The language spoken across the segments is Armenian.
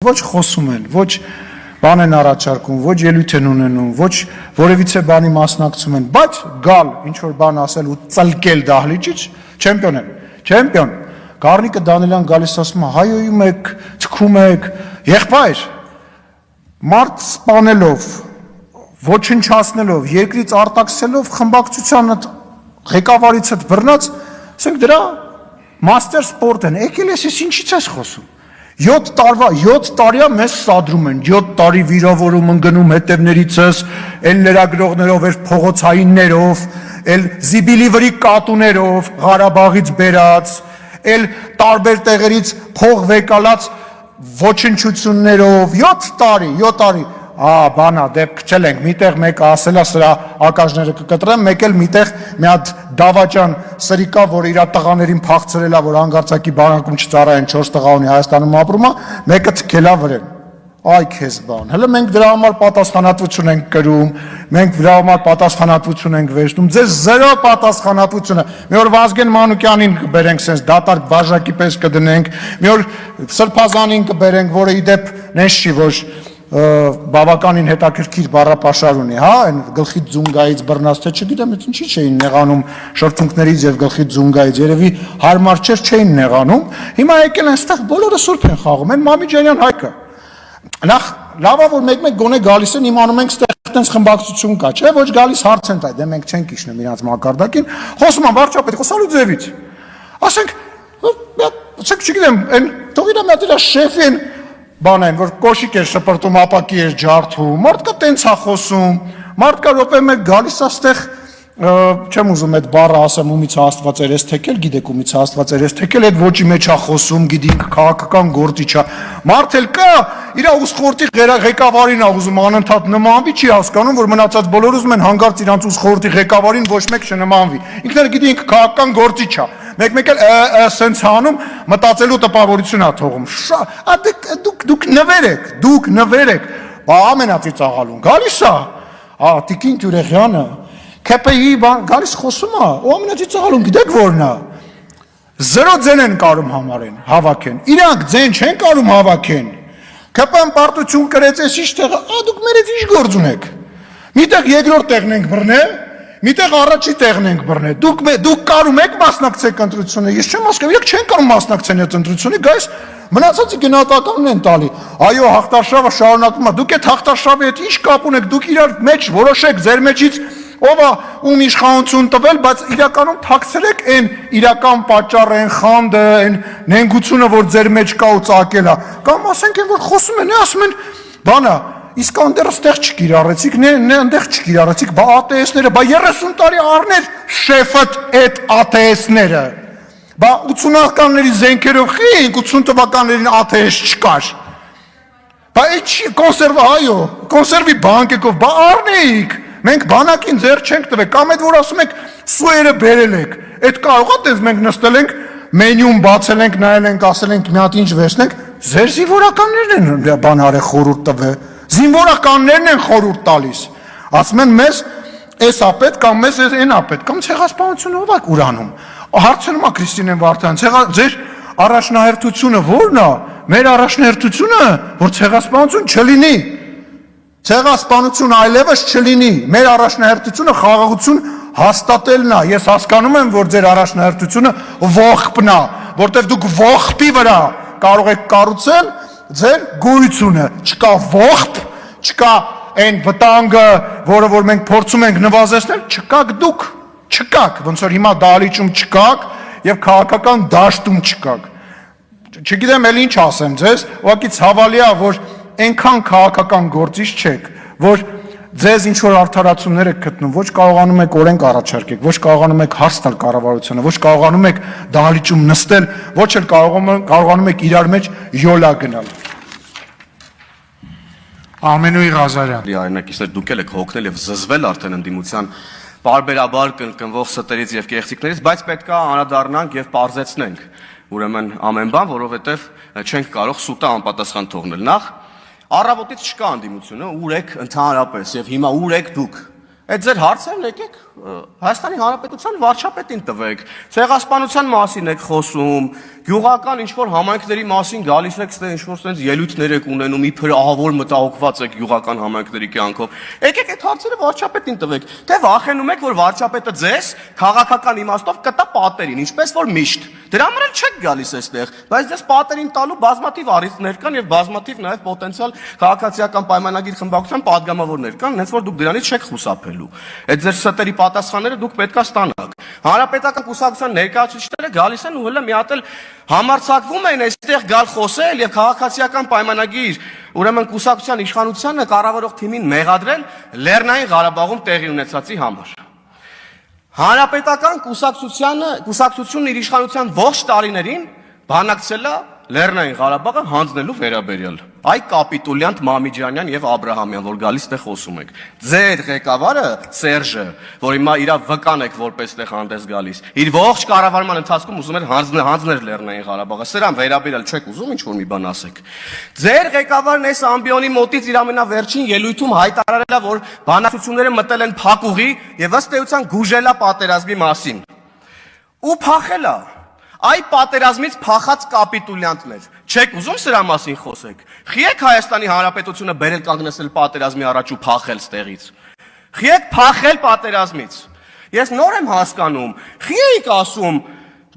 ոչ խոսում են, ոչ բան են առաջարկում, ոչ ելույթ են ունենում, ոչ որևիցե բանի մասնակցում են, բայց գալ ինչ-որ բան ասել ու ծլկել դահլիճից, չեմպիոն են, չեմպիոն։ Գառնիկը Դանիելյան գալիս ասում է, հայոյում եք, թքում եք, եղբայր, մարդ սպանելով, ոչնչացնելով, երկրից արտաքսելով, խմբակցության ղեկավարից հետ բռնած, ասենք դրա մաստեր սպորտ են, եկել ես ինչից ես խոսում։ 7 տարիա մեզ սադրում են, 7 տարի վիրավորում են գնում հետևներիցս, էլ լրագրողներով, էլ փողոցայիններով, էլ զիբիլի վրի կատուներով, Ղարաբաղից բերած, էլ տարբեր տեղերից փող վեկալած ոչնչություններով, 7 տարի, բանա, դեպք չելենք, միտեղ մեկը ասելա սրա ակաժները կկտրեմ, մեկ էլ միտեղ մի հատ դավաճան սրիկա, որ իր տղաներին փախցրելա, որ հանգարցակի բանակում չծառայեն 4 տղա ունի Հայաստանում ապրում է, մեկը թքելա վրեն, այ քեզ բան, հələ մենք դրա համար պատասխանատվություն ենք կրում, մենք դրա համար պատասխանատվություն ենք վերցնում, ձեզ զերո պատասխանատվությունը, մի օր Վազգեն Մանուկյանին կբերենք սենց դատարկ բաժակի պես կդնենք, մի օր Սրբազանին կբերենք, որը իդեպ նես չի, որ բավականին հետաքրքիր բառապաշար ունի, հա, այն գլխի ձունգայից բռնած թե չգիտեմ, ինչի չէին նեղանում շրթունքներից եւ գլխի ձունգայից, երևի հարմար չէր չէին նեղանում, հիմա եկել են այստեղ բոլորը սուրբ են խաղում, են Մամիջանյան հայկը, նախ լավա որ մեկ-մեկ գոնե գալիս են, իմանում ենք այստեղ այդպես խմբակցություն կա, չէ, ոչ գալիս հարց են տա, դե մենք չենք իջնում իրանց մակարդակին, խոսում են վարչապետ, խոսալու ձևից, ասենք, չգիտեմ, այն թող իրա մատ իրա շեֆին բան այն, որ կոշիկ էր շպրտում, ապակի էր ջարդում, մարդկա տենց է խոսում, մարդկա րոպե մեկ գալիս աստեղ, չեմ ուզում այդ բառը ասեմ ումից Աստված էր ես թեկել, գիտեք ումից Աստված էր ես թեկել, այդ ոճի մեջ է խոսում, գիտենք քաղաքական գործիչ է, մարդ էլ կա, իր ուսխորտի ղեկավարին է ուզում անընդհատ նմանվի, չի հասկանում, որ մնացած բոլորը ուզում են հանգարց իրանց ուսխորտի ղեկավարին ոչ մեկ չնմանվի, ինքն էլ գիտենք քաղաքական գործիչ է, մեկ էլ սենց հանում մտածելու տպավորություն է թողում, դուք նվեր եք, ամենածիծաղալուն, գալիս է, Տիկին Տյուրեղյանը, ՔՊԻ գալիս խոսում է, ու ամենածիծաղալուն գիտեք որն է, զրո ձեն են կարում համարեն, հավաքեն, իրանք ձեն չեն կարում հավաքեն, ՔՊ-ն պարտություն կրեց ես ինչ տեղը, դուք մերետ ինչ գործ ունեք, միտեղ երկրորդ տեղն ենք բռնել, միտեղ առաջի տեղն ենք բռնել, դուք կարում եք մասնակցեք ընտրությունը, ես չեմ ասում, իրենք չեն կարում մասնակցեն այդ ընտրությունը, գայս մնացածի գնահատականն են տալի, այո հաղթարշավը շարունակվում է, դուք այդ հաղթարշավի հետ ինչ կապ ունեք, դուք իրար մեջ որոշեք ձեր մեջից ով է ում իշխանություն տվել, բայց իրականում թաքցրեք այն իրական պատճառը, այն խանդը, այն նենգությունը, որ ձեր մեջ կա ու ծակել է, կամ ասենք են, որ խոսում են, ասում են, բանա, իսկ անդերը ստեղ չկիրառեցիք, ընդեղ չկիրառեցիք, բա ԱՏՍ-ները, բա 30 տարի առներ շեֆըդ այդ ԱՏՍ-ները, բա 80-ականների զենքերով խինք, 80 թվականներին ԱՏՍ չկար, բա կոնսերվի բանկեկով, բա առնեիք, մենք բանակին ձեր չենք տվել, կամ այդ որ ասում եք սուերը բերել եք, այդ կարող է տես մենք նստել ենք, մենյուն բացել ենք, նայել ենք, ասել ենք մի հատ ինչ վերցնենք, ձեր զինվորականներն են բան արել խորհուրդ տվել, զինվորականներն են խորհուրդ տալիս, ասում են մեզ էս ա պետք, կամ մեզ այն ա պետք, կամ ցեղասպանությունը ով է ուրանում, հարցնում է Քրիստինեն Վարդան, ձեր առաջնահերթությունը ո՞րն է, մեր առաջնահերթությունը, որ ցեղասպանություն չլինի, ցեղասպանություն այլևս չլինի, մեր առաջնահերթությունը խաղաղություն հաստատելն է, ես հասկանում եմ, որ ձեր առաջնահերթությունը ողբն է, որտեղ դուք ողբի վրա կարող եք կառուցել ձեր գոյությունը, չկա ողբ, չկա այն վտանգը, որը որ մենք փորձում ենք նվազեցնել, չկաք դուք, չկաք, ոնց որ հիմա դահլիճում չկաք եւ քաղաքական դաշտում չկաք, չգիտեմ էլ ինչ ասեմ ձեզ, ուղղակի ցավալի է, որ այնքան քաղաքական գործիչ չեք, որ ձեզ ինչ-որ արդարացումներ եք գտնում, ոչ կարողանում եք օրենք առաջարկեք, ոչ կարողանում եք հարց տալ կառավարությանը, ոչ կարողանում եք դահլիճում նստել, ոչ էլ կարողանում եք իրար մեջ յոլա գնալ։ Ամենուի Ղազարյան։ Այնակիցներ դուք եք հոգնել եւ զզվել արդեն ընդդիմության բարբերաբար կնկնվող ստերից եւ կեղծիքներից, բայց պետք է անդրադառնանք եւ պարզեցնենք ուրեմն ամեն բան, որովհետեւ չենք կարող սուտը անպատասխան թողնել։ Նախ առավոտից չկա ընդդիմությունը, ուր եք ընդհանրապես եւ հիմա ուր եք դուք։ Այդ ձեր հարցերն եկեք Հայաստանի Հանրապետության վարչապետին տվեք, ցեղասպանության մասին եք խոսում, գյուղական ինչ-որ համայնքների մասին գալիս եք, ստե ինչ-որ sense ելույթներ եք ունենում, իբր ահավոր մտահոգված եք գյուղական համայնքների կյանքով։ Եկեք այդ հարցերը վարչապետին տվեք, թե վախենում եք, որ վարչապետը ձեզ քաղաքական իմաստով կտա պատերին, ինչպես որ միշտ։ Դրա համար էլ չեք գալիս այստեղ, բայց ձեզ պատերին տալու բազմաթիվ առիթներ կան եւ բազմաթիվ նաեւ պոտենցիալ քաղաքացիական պայմանագիր խմբակցության падգամավորներ կան, հենց որ դուք դրանից չեք խուսափելու։ Այդ ձեր ստերի պատասխանները դուք պետքա ստանաք։ Հանրապետական կուսակցության ներկայացուցիչները գալիս են ու հələ մի հատ էլ համարձակվում են այստեղ գալ խոսել եւ քաղաքացիական պայմանագիր, ուրեմն կուսակցության իշխանությանը կառավարող թիմին մեղադրել Լեռնային Ղարաբաղում տեղի ունեցածի համար։ Հանրապետական կուսակցությունն իր իշխանության ողջ տարիներին բանակցել է Լեռնային Ղարաբաղը հանձնելու վերաբերյալ։ Այ կապիտուլյանտ Մամիջանյան եւ Աբրահամյան, որ գալիս տեղ խոսում եք։ Ձեր ղեկավարը Սերժը, որ հիմա իրա վկան եք որպես տեղ հանդես գալիս, իր ողջ կառավարման ընթացքում ուզում էր հանձնել Լեռնային Ղարաբաղը։ Սրան վերաբերյալ չեք ուզում ինչ որ մի բան ասեք։ Ձեր ղեկավարն այս ամբիոնի մոտից իր ամենավերջին ելույթում հայտարարել է, որ բանակցությունները մտել են փակուղի եւ ըստ էության գուժելա պատերազմի մասին։ Ու փախել է։ Այ պատերազմից փախած կապիտուլյանտներ, չեք ուզում սրա մասին խոսեք։ Խիեք Հայաստանի Հանրապետությունը բերել կանգնեցնել պատերազմի առաջ ու փախել ստեղից։ Խիեք փախել պատերազմից։ Ես նոր եմ հասկանում, խի եք ասում,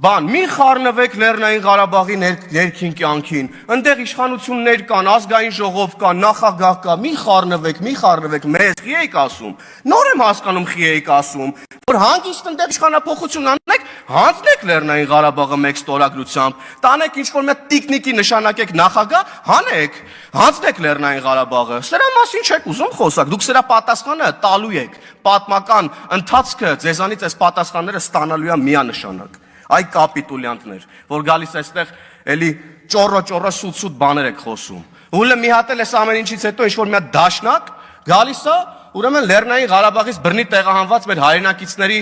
բան, մի խառնվեք Լեռնային Ղարաբաղի ներքին կյանքին, ընդեղ իշխանություններ կան, ազգային ժողով կա, նախագահ կա, մի խառնվեք, մեզ խի եք ասում։ Նոր եմ հասկանում խի եք ասում, որ հանգիստ ընդեղ իշխանափոխություն անեք, հանձնեք Լեռնային Ղարաբաղը մեկ ստորագրությամբ, տանեք ինչ-որ մի տիկնիկի նշանակեք նախագահ, հանձնեք Լեռնային Ղարաբաղը։ Սրա մասին չեք ուզում խոսակ, դուք սրա պատասխանը տալու եք։ Պատմական ընթացքը ձեզանից այս պատասխանները ստանալու է միանշանակ։ Այ կապիտուլյանտներ, որ գալիս այստեղ էլի ճոռո սուտ բաներ եք խոսում։ Հուլը մի հատ էլ էս ամեն ինչից հետո ինչ-որ մի հատ դաշնակ գալիս է, ուրեմն Լեռնային Ղարաբաղից բռնի տեղահանված մեր հայրենակիցների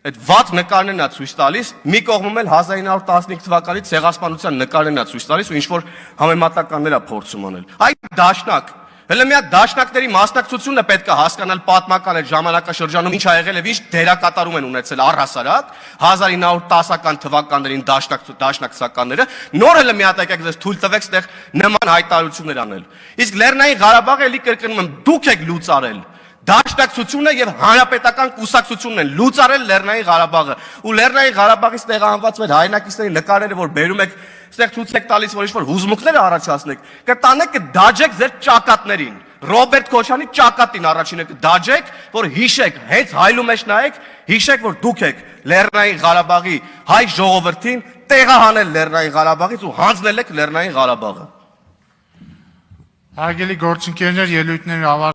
այդ վատ նկարներն է ցույց տալիս, մի կողմում էլ 1915 թվականի ցեղասպանության նկարներն է ցույց տալիս ու ինչ-որ համեմատականներ է փորձում անել։ Այ դաշնակ Հələ մի հատ դաշնակների մասնակցությունը պետք է հասկանալ պատմական այդ ժամանակաշրջանում ինչ ա եղել եւ ինչ դերակատարում են ունեցել առհասարակ 1910-ական թվականներին դաշնակցականները նոր հələ մի հատ եկեք ձեզ թույլ տվեք ստեղ նման հայտարարություններ անել։ Իսկ Լեռնային Ղարաբաղը էլի կրկնում եմ դուք եք լուծարել Դաշնակցությունը եւ հանրապետական կուսակցությունն են լուծարել Լեռնային Ղարաբաղը ու Լեռնային Ղարաբաղից տեղահանված մեր հայրենակիցների նկարները որ բերում եք ստեղ ցույց եք տալիս որ ինչ-որ հուզմունքներ առաջացնեք կտանեք կդաջեք ձեր ճակատներին Ռոբերտ Քոչյանի ճակատին առաջինը կդաջեք որ հիշեք հենց հայլու մեջ նայեք հիշեք որ դուք եք Լեռնային Ղարաբաղի հայ ժողովրդին տեղահանել Լեռնային Ղարաբաղից ու հանձնել եք Լեռնային Ղարաբաղը Հարգելի գործընկերներ, ելույթները